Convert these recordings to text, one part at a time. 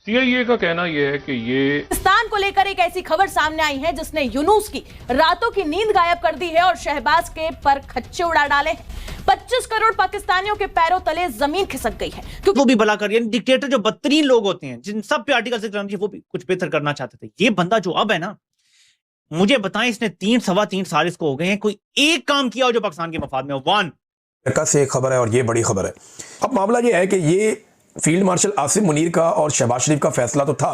CIA का कहना यह है कि ये पाकिस्तान को लेकर एक ऐसी खबर सामने आई है जिसने यूनुस की रातों की नींद गायब कर दी है और शहबाज के पर खच्चे उड़ा डाले हैं। 25 करोड़ पाकिस्तानियों के पैरों तले जमीन खिसक गई है क्योंकि वो भी भला कर, यानी डिक्टेटर जो बदतरीन लोग होते हैं जिन सब पे आर्टिकल से वो भी कुछ बेहतर करना चाहते थे। ये बंदा जो अब है ना, मुझे बताएं इसने 3-3.25 साल इसको हो गए हैं, कोई एक काम किया हो जो पाकिस्तान के मफाद में हो। वन से एक खबर है और ये बड़ी खबर है। अब मामला ये है कि ये फील्ड मार्शल आसिम मुनीर का और शहबाज शरीफ का फैसला तो था,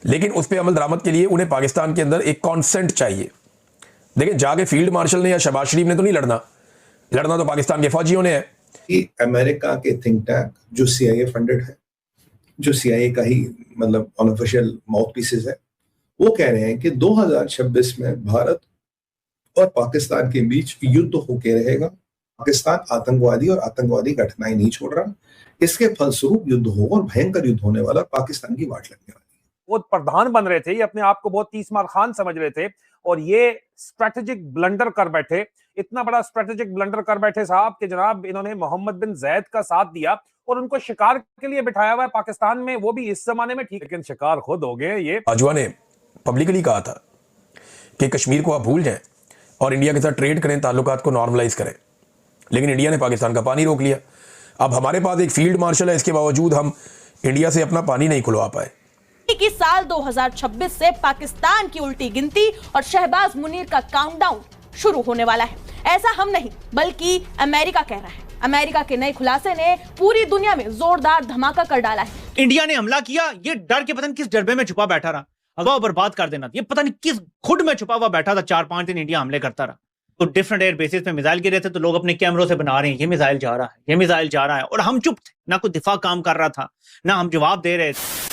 लेकिन उस पर अमल दरामद के लिए उन्हें पाकिस्तान के अंदर एक कॉन्सेंट चाहिए। देखिए, जाके फील्ड मार्शल ने या शहबाज शरीफ ने तो नहीं लड़ना तो पाकिस्तान के फौजियों ने है। कि अमेरिका के थिंक टैंक जो सीआईए फंडेड है, जो सीआईए का ही मतलब अनऑफिशियल माउथ पीसेस है, वो कह रहे हैं कि 2026 में भारत और पाकिस्तान के बीच युद्ध होके रहेगा। पाकिस्तान आतंकवादी और आतंकवादी घटनाएं नहीं छोड़ रहा, इसके फलस्वरूप युद्ध होगा और भयंकर युद्ध होने वाला, पाकिस्तान की वाट लगने वाली है। वो प्रधान बन रहे थे, ये अपने आप को बहुत तीसमार खान समझ रहे थे और ये स्ट्रेटेजिक ब्लंडर कर बैठे, इतना बड़ा स्ट्रेटेजिक ब्लंडर कर बैठे साहब कि जनाब इन्होंने मोहम्मद बिन जैद का साथ दिया और उनको शिकार के लिए बिठाया हुआ है पाकिस्तान में, वो भी इस जमाने में। ठीक, लेकिन शिकार खुद हो गए। ये बाजवा ने पब्लिकली कहा था कि कश्मीर को आप भूल जाएं और इंडिया के साथ ट्रेड करें, ताल्लुकात को नॉर्मलाइज करें, लेकिन इंडिया ने पाकिस्तान का पानी रोक लिया। अब हमारे पास एक फील्ड मार्शल है, इसके बावजूद हम इंडिया से अपना पानी नहीं खुलवा पाए। कि साल 2026 से पाकिस्तान की उल्टी गिनती और शहबाज मुनीर का काउंटडाउन शुरू होने वाला है। ऐसा हम नहीं बल्कि अमेरिका कह रहा है। अमेरिका के नए खुलासे ने पूरी दुनिया में जोरदार धमाका कर डाला है। इंडिया ने हमला किया, ये डर के पता नहीं किस डरबे में छुपा बैठा रहा, अगवा बर्बाद कर देना, ये पता नहीं किस खुद में छुपा हुआ बैठा था। 4-5 दिन इंडिया हमले करता रहा, तो डिफरेंट एयर बेसिस पे मिसाइल गिरे थे, तो लोग अपने कैमरों से बना रहे हैं ये मिसाइल जा रहा है, ये मिसाइल जा रहा है, और हम चुप थे। ना कोई दिफा काम कर रहा था, ना हम जवाब दे रहे थे।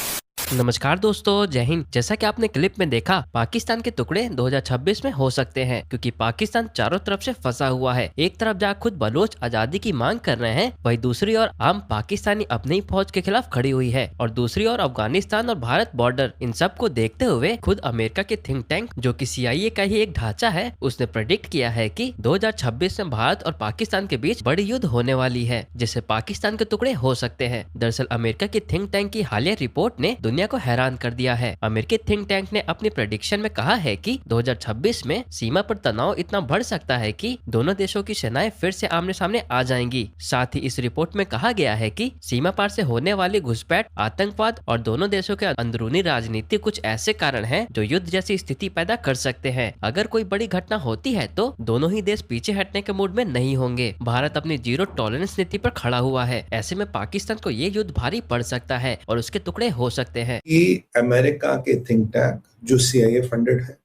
नमस्कार दोस्तों, जय हिंद। जैसा कि आपने क्लिप में देखा, पाकिस्तान के टुकड़े 2026 में हो सकते हैं क्योंकि पाकिस्तान चारों तरफ से फंसा हुआ है। एक तरफ जहाँ खुद बलोच आजादी की मांग कर रहे हैं, वहीं दूसरी ओर आम पाकिस्तानी अपनी ही फौज के खिलाफ खड़ी हुई है, और दूसरी ओर अफगानिस्तान और भारत बॉर्डर। इन सब को देखते हुए खुद अमेरिका के थिंक टैंक जो कि सीआईए का ही एक ढांचा है, उसने प्रेडिक्ट किया है कि 2026 में भारत और पाकिस्तान के बीच बड़ी युद्ध होने वाली है, जिससे पाकिस्तान के टुकड़े हो सकते हैं। दरअसल अमेरिका की थिंक टैंक की हालिया रिपोर्ट ने दुनिया को हैरान कर दिया है। अमेरिकी थिंक टैंक ने अपनी प्रेडिक्शन में कहा है कि 2026 में सीमा पर तनाव इतना बढ़ सकता है कि दोनों देशों की सेनाएं फिर से आमने सामने आ जाएंगी। साथ ही इस रिपोर्ट में कहा गया है कि सीमा पार से होने वाली घुसपैठ, आतंकवाद और दोनों देशों के अंदरूनी राजनीति कुछ ऐसे कारण हैं जो युद्ध जैसी स्थिति पैदा कर सकते हैं। अगर कोई बड़ी घटना होती है तो दोनों ही देश पीछे हटने के मूड में नहीं होंगे। भारत अपनी जीरो टॉलरेंस नीति पर खड़ा हुआ है। ऐसे में पाकिस्तान को ये युद्ध भारी पड़ सकता है और उसके टुकड़े हो सकते हैं। अमेरिका के थिंक टैंक जो सीआईए फंडेड है,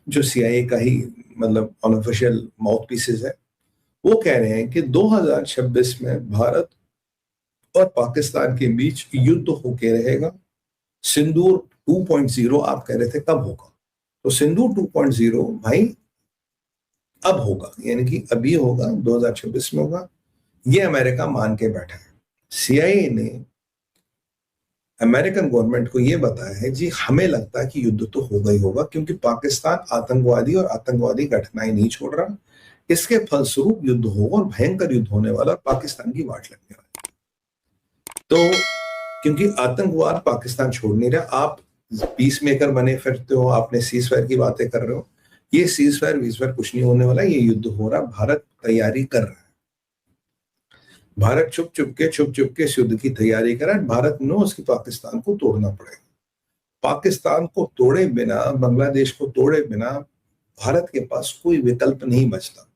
जो सीआईए का ही मतलब अनऑफिशियल माउथ पीसेस है, वो कह रहे हैं कि 2026 में भारत और पाकिस्तान के बीच युद्ध होके रहेगा। सिंदूर 2.0 आप कह रहे थे कब होगा, तो सिंदूर 2.0 भाई अब होगा, यानी कि अभी होगा, 2026 में होगा। ये अमेरिका मान के बैठा है। सीआईए ने अमेरिकन गवर्नमेंट को यह बताया है जी हमें लगता है कि युद्ध तो होगा ही होगा, क्योंकि पाकिस्तान आतंकवादी और आतंकवादी घटनाएं नहीं छोड़ रहा, इसके फलस्वरूप युद्ध होगा और भयंकर युद्ध होने वाला, पाकिस्तान की वाट लगने वाली। तो क्योंकि आतंकवाद पाकिस्तान छोड़ नहीं रहा, आप पीस मेकर बने फिरते हो, आपने सीज फायर की बातें कर रहे हो, ये सीज फायर कुछ नहीं होने वाला, ये युद्ध हो रहा, भारत तैयारी कर रहा है। भारत छुप छुप के इस युद्ध की तैयारी कर रहा है। भारत नो उसकी पाकिस्तान को तोड़ना पड़ेगा। पाकिस्तान को तोड़े बिना, बांग्लादेश को तोड़े बिना भारत के पास कोई विकल्प नहीं बचता,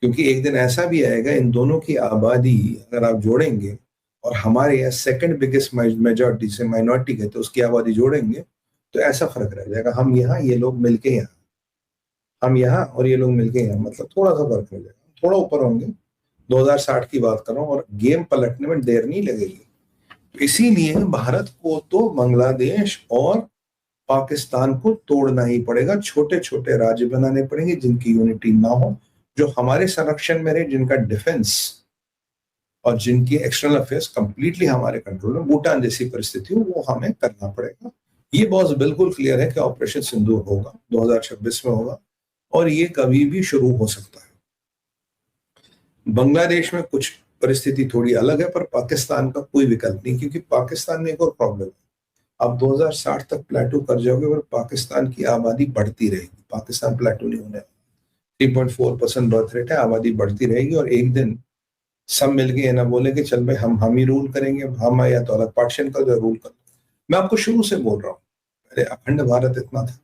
क्योंकि एक दिन ऐसा भी आएगा इन दोनों की आबादी अगर आप जोड़ेंगे और हमारे यहाँ सेकंड बिगेस्ट मेजॉरिटी से माइनॉरिटी कहते उसकी आबादी जोड़ेंगे तो ऐसा फर्क रह जाएगा। हम यहाँ, ये लोग मिलके यहाँ, हम यहाँ और ये लोग मिलके यहाँ, मतलब थोड़ा सा फर्क रह जाएगा, थोड़ा ऊपर होंगे। 2060 की बात कर रहा हूं, और गेम पलटने में देर नहीं लगेगी। तो इसीलिए भारत को तो बांग्लादेश और पाकिस्तान को तोड़ना ही पड़ेगा। छोटे छोटे राज्य बनाने पड़ेंगे जिनकी यूनिटी ना हो, जो हमारे संरक्षण में रहे, जिनका डिफेंस और जिनकी एक्सटर्नल अफेयर्स कंप्लीटली हमारे कंट्रोल में, भूटान जैसी परिस्थिति हो, वो हमें करना पड़ेगा। ये बहुत बिल्कुल क्लियर है कि ऑपरेशन सिंदूर होगा, 2026 में होगा, और ये कभी भी शुरू हो सकता है। बांग्लादेश में कुछ परिस्थिति थोड़ी अलग है, पर पाकिस्तान का कोई विकल्प नहीं, क्योंकि पाकिस्तान में एक और प्रॉब्लम है। आप 2060 तक प्लेटो कर जाओगे, पर पाकिस्तान की आबादी बढ़ती रहेगी। पाकिस्तान प्लेटो नहीं होने, 3.4% बर्थ रेट है, आबादी बढ़ती रहेगी, और एक दिन सब मिलके ये ना बोले कि चल भाई हम ही रूल करेंगे, हम या तो अलग पार्टीशन कर दो, रूल कर दो। मैं आपको शुरू से बोल रहा हूँ, पहले अखंड भारत इतना था,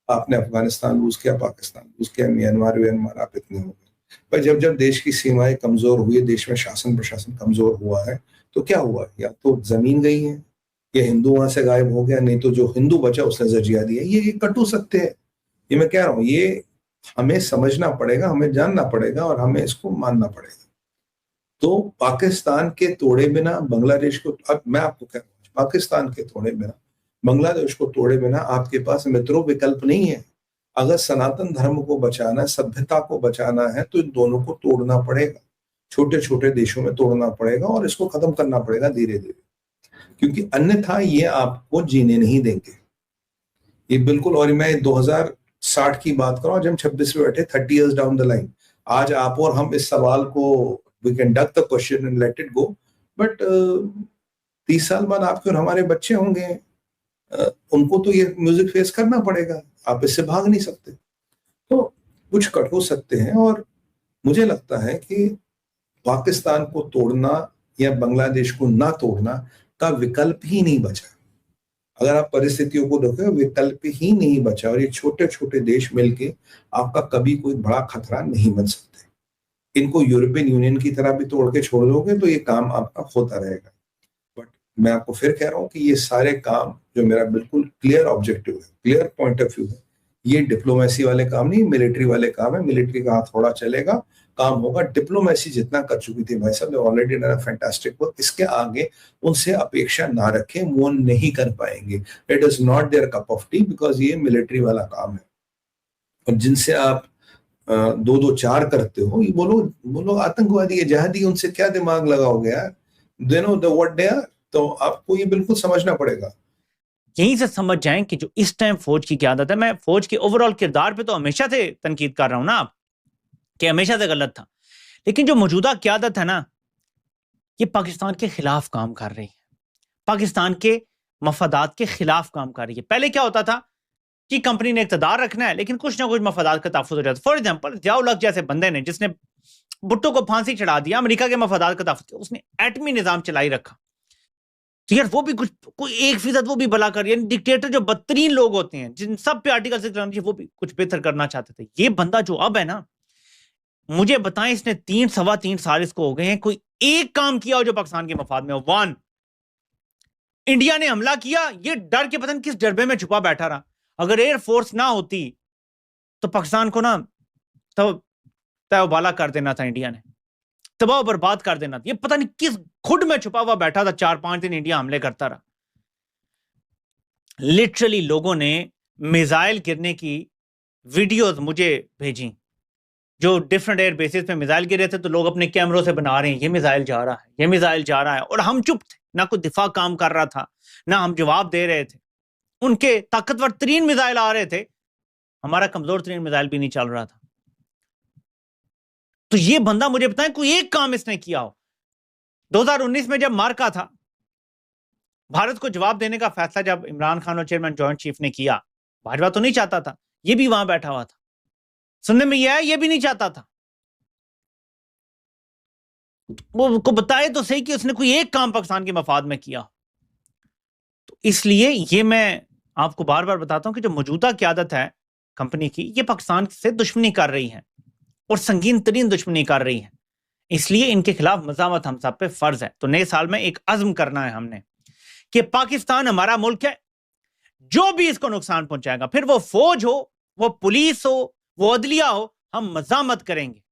आपने अफगानिस्तान लूज किया, पाकिस्तान लूज किया, म्यांमार आप इतने हो गए। पर जब जब देश की सीमाएं कमजोर हुई, देश में शासन प्रशासन कमजोर हुआ है, तो क्या हुआ? या तो जमीन गई है, या हिंदू वहां से गायब हो गया, नहीं तो जो हिंदू बचा उसने जजिया दिया। ये कटु सत्य है, ये मैं कह रहा हूँ। ये हमें समझना पड़ेगा, हमें जानना पड़ेगा, और हमें इसको मानना पड़ेगा। तो पाकिस्तान के तोड़े बिना बांग्लादेश को, अब मैं आपको कह रहा हूँ, पाकिस्तान के तोड़े बिना बांग्लादेश को तोड़े बिना आपके पास मित्रों विकल्प नहीं है। अगर सनातन धर्म को बचाना है, सभ्यता को बचाना है, तो इन दोनों को तोड़ना पड़ेगा, छोटे छोटे देशों में तोड़ना पड़ेगा, और इसको खत्म करना पड़ेगा धीरे धीरे, क्योंकि अन्यथा ये आपको जीने नहीं देंगे, ये बिल्कुल। और मैं 2060 की बात कर रहा हूं, जब हम 26 में बैठे, 30 years डाउन द लाइन, आज आप और हम इस सवाल को, we can duck the question and let it go, but 30 साल बाद आपके और हमारे बच्चे होंगे, उनको तो ये म्यूजिक फेस करना पड़ेगा, आप इससे भाग नहीं सकते। तो कुछ कट हो सकते हैं, और मुझे लगता है कि पाकिस्तान को तोड़ना या बांग्लादेश को ना तोड़ना का विकल्प ही नहीं बचा। अगर आप परिस्थितियों को देखो, विकल्प ही नहीं बचा, और ये छोटे छोटे देश मिलके आपका कभी कोई बड़ा खतरा नहीं बन सकते। इनको यूरोपियन यूनियन की तरह भी तोड़ के छोड़ दोगे तो ये काम आपका होता रहेगा। बट मैं आपको फिर कह रहा हूँ कि ये सारे काम जो मेरा बिल्कुल क्लियर ऑब्जेक्टिव है, क्लियर पॉइंट ऑफ व्यू है, ये डिप्लोमेसी वाले काम नहीं, मिलिट्री वाले काम है। मिलिट्री का हाथ थोड़ा चलेगा, काम होगा। डिप्लोमेसी जितना कर चुकी थी भाई साहब, ऑलरेडी डन फैंटास्टिक वर्क। इसके आगे उनसे अपेक्षा ना रखें, वो नहीं कर पाएंगे। It is not their cup of tea, because ये मिलिट्री वाला काम है। और जिनसे आप 2-2-4 करते हो, ये बोलो आतंकवादी है, जहादी, उनसे क्या दिमाग लगाओगे यार? They know the what they are. तो आपको ये बिल्कुल समझना पड़ेगा। यहीं से समझ जाएं कि जो इस टाइम फौज की क्यादत है, मैं फौज के ओवरऑल किरदार पे तो हमेशा से तनकीद कर रहा हूं ना आप, कि हमेशा से गलत था, लेकिन जो मौजूदा क्यादत है ना, ये पाकिस्तान के खिलाफ काम कर रही है, पाकिस्तान के मफादात के खिलाफ काम कर रही है। पहले क्या होता था कि कंपनी ने इक़्तिदार रखना है, लेकिन कुछ ना कुछ मफादात का तहफ़्फ़ुज़ हो जाता। फॉर एग्जाम्पल, ज़िया-उल-हक जैसे बंदे ने, जिसने भुट्टो को फांसी चढ़ा दिया, अमेरिका के मफादात का तहफ़्फ़ुज़ किया, उसने एटमी निज़ाम चलाई रखा। तो यार वो भी कोई 1% वो भी भला कर, यानी डिक्टेटर जो बदतरीन लोग होते हैं, जिन सब पे आर्टिकल 6 वो भी कुछ बेहतर करना चाहते थे। ये बंदा जो अब है ना, मुझे बताएं, इसने 3-3.25 साल इसको हो गए हैं, कोई एक काम किया हो जो पाकिस्तान के मफाद में हो? 1, इंडिया ने हमला किया, ये डर के पता नहीं किस डरबे में छुपा बैठा रहा। अगर एयरफोर्स ना होती तो पाकिस्तान को ना तबाह कर देना था, इंडिया ने तबाह बर्बाद कर देना था। ये पता नहीं किस खुद में छुपा हुआ बैठा था, 4-5 दिन इंडिया हमले करता रहा। लिटरली लोगों ने मिसाइल गिरने की वीडियोस मुझे भेजी, जो डिफरेंट एयर बेसिस पे मिसाइल गिरे थे, तो लोग अपने कैमरों से बना रहे हैं, ये मिसाइल जा रहा है, ये मिसाइल जा रहा है, और हम चुप थे, ना कोई दिफा काम कर रहा था, ना हम जवाब दे रहे थे। उनके ताकतवर तरीन मिसाइल आ रहे थे, हमारा कमजोर तरीन मिसाइल भी नहीं चल रहा था। तो ये बंदा, मुझे बताएं, कोई एक काम इसने किया हो? 2019 में जब मार्का था, भारत को जवाब देने का फैसला जब इमरान खान और चेयरमैन जॉइंट चीफ ने किया, भाजपा तो नहीं चाहता था, ये भी वहां बैठा हुआ था, सुनने में यह है ये भी नहीं चाहता था। वो को बताए तो सही कि उसने कोई एक काम पाकिस्तान के मफाद में किया। तो इसलिए ये मैं आपको बार बार बताता हूं कि जो मौजूदा क़यादत है कंपनी की, ये पाकिस्तान से दुश्मनी कर रही है, और संगीन तरीन दुश्मनी कर रही है। इसलिए इनके खिलाफ मज़ामत हम सब पे फर्ज है। तो नए साल में एक अज़्म करना है हमने कि पाकिस्तान हमारा मुल्क है, जो भी इसको नुकसान पहुंचाएगा, फिर वो फौज हो, वो पुलिस हो, वो अदलिया हो, हम मज़ामत करेंगे।